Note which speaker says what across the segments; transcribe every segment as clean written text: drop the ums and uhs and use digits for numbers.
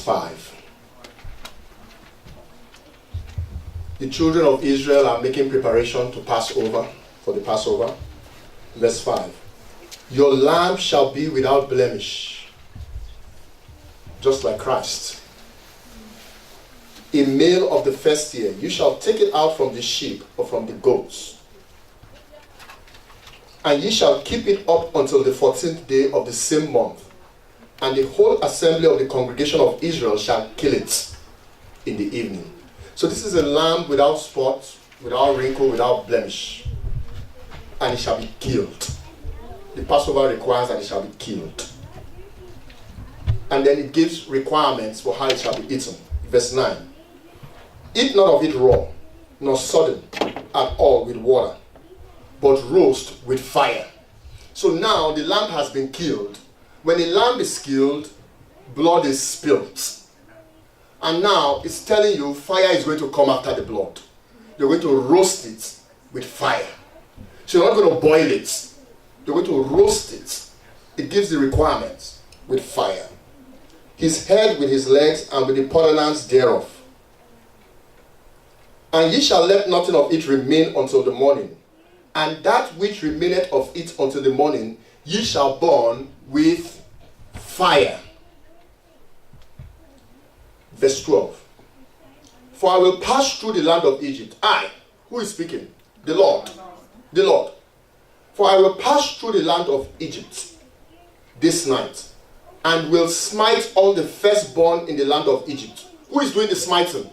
Speaker 1: 5. The children of Israel are making preparation to pass over, for the Passover. Verse 5. Your lamb shall be without blemish, just like Christ. A male of the first year. You shall take it out from the sheep or from the goats. And ye shall keep it up until the 14th day of the same month. And the whole assembly of the congregation of Israel shall kill it in the evening. So this is a lamb without spot, without wrinkle, without blemish. And it shall be killed. The Passover requires that it shall be killed. And then it gives requirements for how it shall be eaten. Verse 9. Eat not of it raw, nor sodden at all with water, but roast with fire. So now the lamb has been killed. When a lamb is killed, blood is spilt. And now it's telling you fire is going to come after the blood. You're going to roast it with fire. So you're not going to boil it. You're going to roast it. It gives the requirements with fire. His head with his legs and with the portholes thereof. And ye shall let nothing of it remain until the morning. And that which remaineth of it until the morning, ye shall burn with fire. Verse 12. For I will pass through the land of Egypt. I, who is speaking? The Lord. The Lord. For I will pass through the land of Egypt this night, and will smite all the firstborn in the land of Egypt. Who is doing the smiting?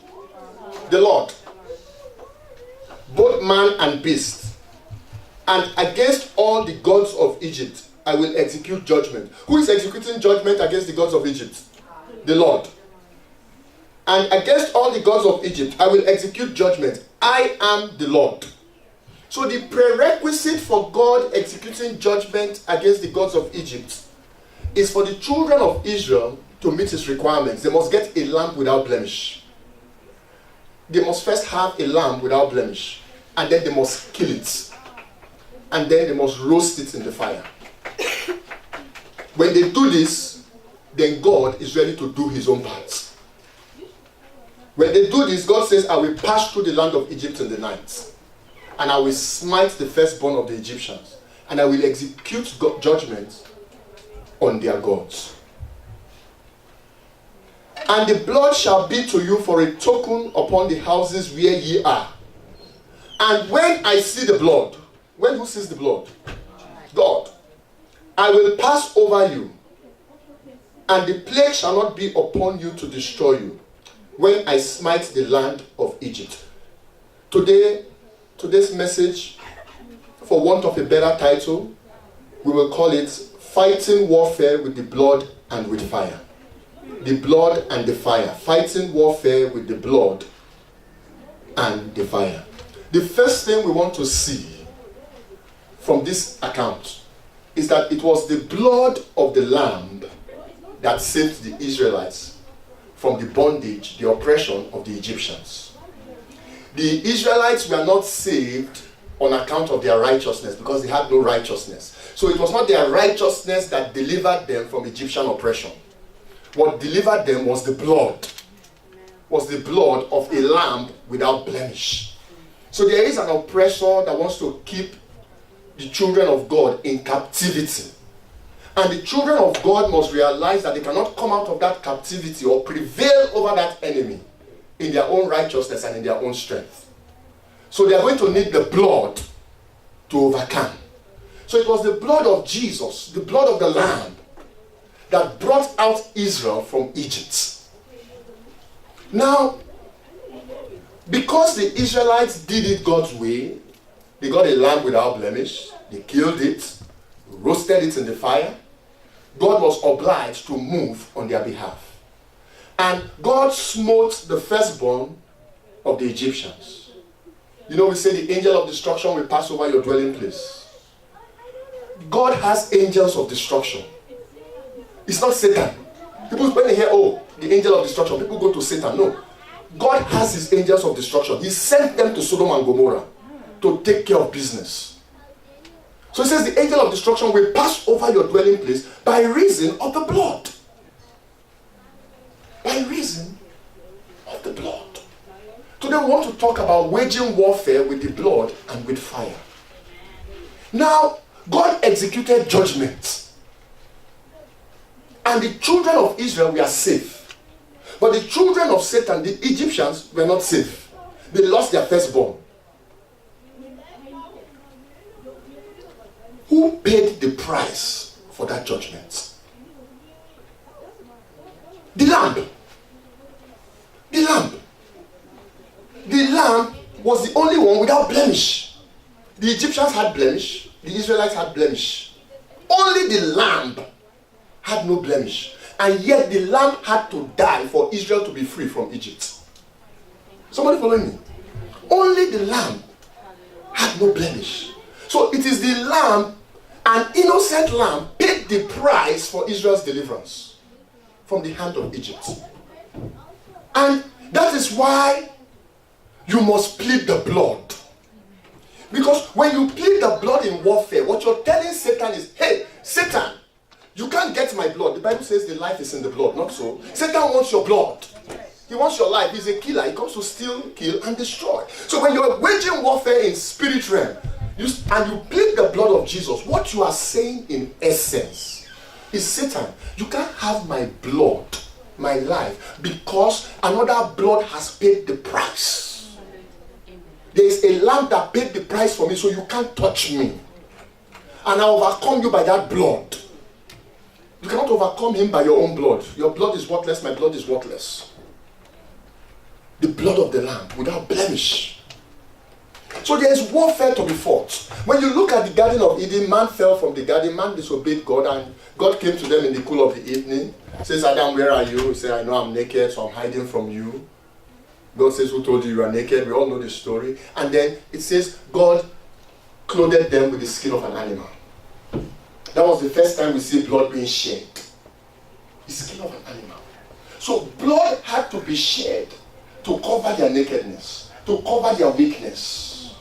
Speaker 1: The Lord. Both man and beast. And against all the gods of Egypt I will execute judgment. Who is executing judgment against the gods of Egypt? The Lord. And against all the gods of Egypt I will execute judgment. I am the Lord. So the prerequisite for God executing judgment against the gods of Egypt is for the children of Israel to meet his requirements. They must get a lamb without blemish. They must first have a lamb without blemish. And then they must kill it. And then they must roast it in the fire. When they do this, then God is ready to do his own part. When they do this, God says, I will pass through the land of Egypt in the night. And I will smite the firstborn of the Egyptians. And I will execute judgment on their gods. And the blood shall be to you for a token upon the houses where ye are. And when I see the blood, who sees the blood? God. I will pass over you, and the plague shall not be upon you to destroy you, when I smite the land of Egypt. Today's message, for want of a better title, we will call it Fighting Warfare with the Blood and with Fire. The blood and the fire. Fighting warfare with the blood and the fire. The first thing we want to see from this account is that it was the blood of the lamb that saved the Israelites from the bondage, the oppression of the Egyptians. The Israelites were not saved on account of their righteousness because they had no righteousness. So it was not their righteousness that delivered them from Egyptian oppression. What delivered them was the blood of a lamb without blemish. So there is an oppressor that wants to keep the children of God in captivity. And the children of God must realize that they cannot come out of that captivity or prevail over that enemy in their own righteousness and in their own strength. So they are going to need the blood to overcome. So it was the blood of Jesus, the blood of the Lamb, that brought out Israel from Egypt. Now, because the Israelites did it God's way, they got a lamb without blemish, they killed it, roasted it in the fire, God was obliged to move on their behalf. And God smote the firstborn of the Egyptians. You know, we say the angel of destruction will pass over your dwelling place. God has angels of destruction. It's not Satan. People, when they hear, oh, the angel of destruction, people go to Satan. No. God has his angels of destruction. He sent them to Sodom and Gomorrah to take care of business. So he says the angel of destruction will pass over your dwelling place by reason of the blood. By By reason of the blood. Today we want to talk about waging warfare with the blood and with fire. Now, God executed judgment. And the children of Israel were safe. But the children of Satan, the Egyptians, were not safe. They lost their firstborn. Who paid the price for that judgment? The lamb. The lamb. The lamb was the only one without blemish. The Egyptians had blemish. The Israelites had blemish. Only the lamb had no blemish. And yet the lamb had to die for Israel to be free from Egypt. Somebody following me? Only the lamb had no blemish. So it is the lamb, an innocent lamb, paid the price for Israel's deliverance from the hand of Egypt. And that is why you must plead the blood. Because when you plead the blood in warfare, what you're telling Satan is, hey, Satan, you can't get my blood. The Bible says the life is in the blood, not so. Satan wants your blood. He wants your life. He's a killer. He comes to steal, kill, and destroy. So when you're waging warfare in spirit realm, and you plead the blood of Jesus, what you are saying in essence is, Satan, you can't have my blood, my life, because another blood has paid the price. There is a lamb that paid the price for me, so you can't touch me. And I overcome you by that blood. You cannot overcome him by your own blood. Your blood is worthless, my blood is worthless. The blood of the lamb without blemish. So there is warfare to be fought. When you look at the Garden of Eden, man fell from the garden, man disobeyed God, and God came to them in the cool of the evening. Says, Adam, where are you? He said, I know I'm naked, so I'm hiding from you. God says, who told you you are naked? We all know the story. And then it says, God clothed them with the skin of an animal. That was the first time we see blood being shed. The skin of an animal. So blood had to be shed to cover their nakedness, to cover their weakness,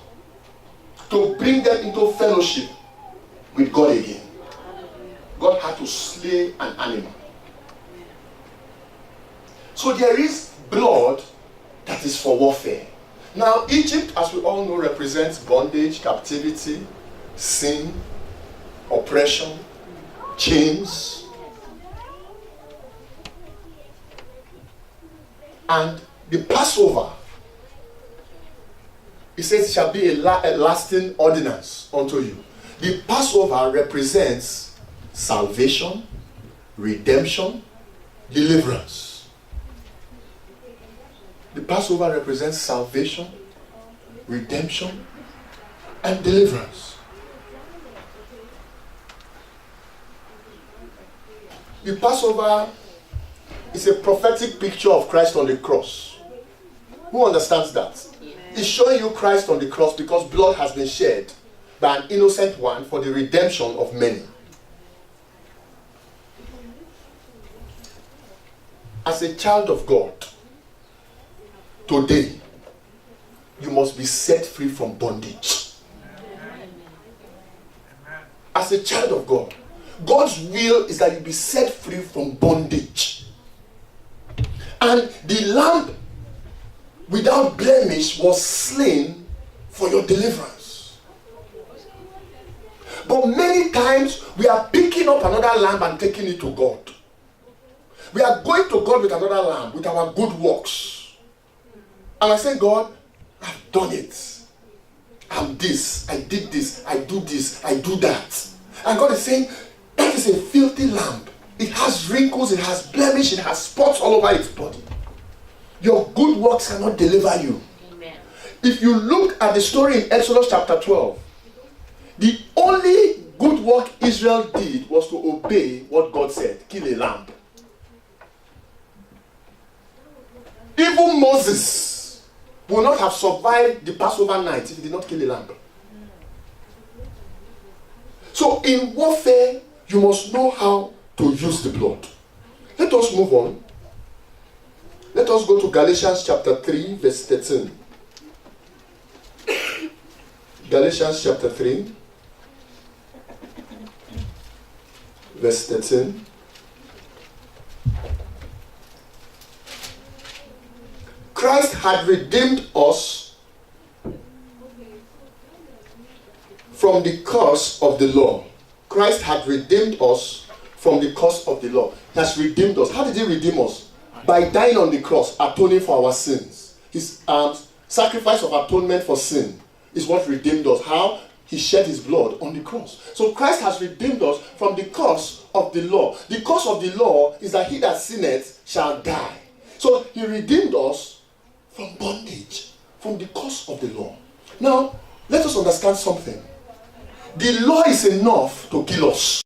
Speaker 1: to bring them into fellowship with God again. God had to slay an animal. So there is blood that is for warfare. Now Egypt, as we all know, represents bondage, captivity, sin, oppression, chains. And the Passover, it says, shall be a lasting ordinance unto you. The Passover represents salvation, redemption, deliverance. The Passover represents salvation, redemption, and deliverance. The Passover is a prophetic picture of Christ on the cross. Who understands that? It's showing you Christ on the cross because blood has been shed by an innocent one for the redemption of many. As a child of God, today, you must be set free from bondage. As a child of God, God's will is that you be set free from bondage. And the lamb without blemish was slain for your deliverance. But many times we are picking up another lamb and taking it to God. We are going to God with another lamb, with our good works. And I say, God, I've done it. I'm this, I did this, I do this, I do that. And God is saying, that is a filthy lamb. It has wrinkles, it has blemish, it has spots all over its body. Your good works cannot deliver you. Amen. If you look at the story in Exodus chapter 12, the only good work Israel did was to obey what God said, kill a lamb. Even Moses would not have survived the Passover night if he did not kill a lamb. So in warfare, you must know how to use the blood. Let us move on. Let us go to Galatians chapter 3, verse 13. Galatians chapter 3, verse 13. Christ had redeemed us from the curse of the law. Christ had redeemed us from the curse of the law. He has redeemed us. How did he redeem us? By dying on the cross, atoning for our sins. His sacrifice of atonement for sin is what redeemed us. How? He shed his blood on the cross. So Christ has redeemed us from the curse of the law. The curse of the law is that he that sinneth shall die. So he redeemed us from bondage, from the curse of the law. Now, let us understand something. The law is enough to kill us.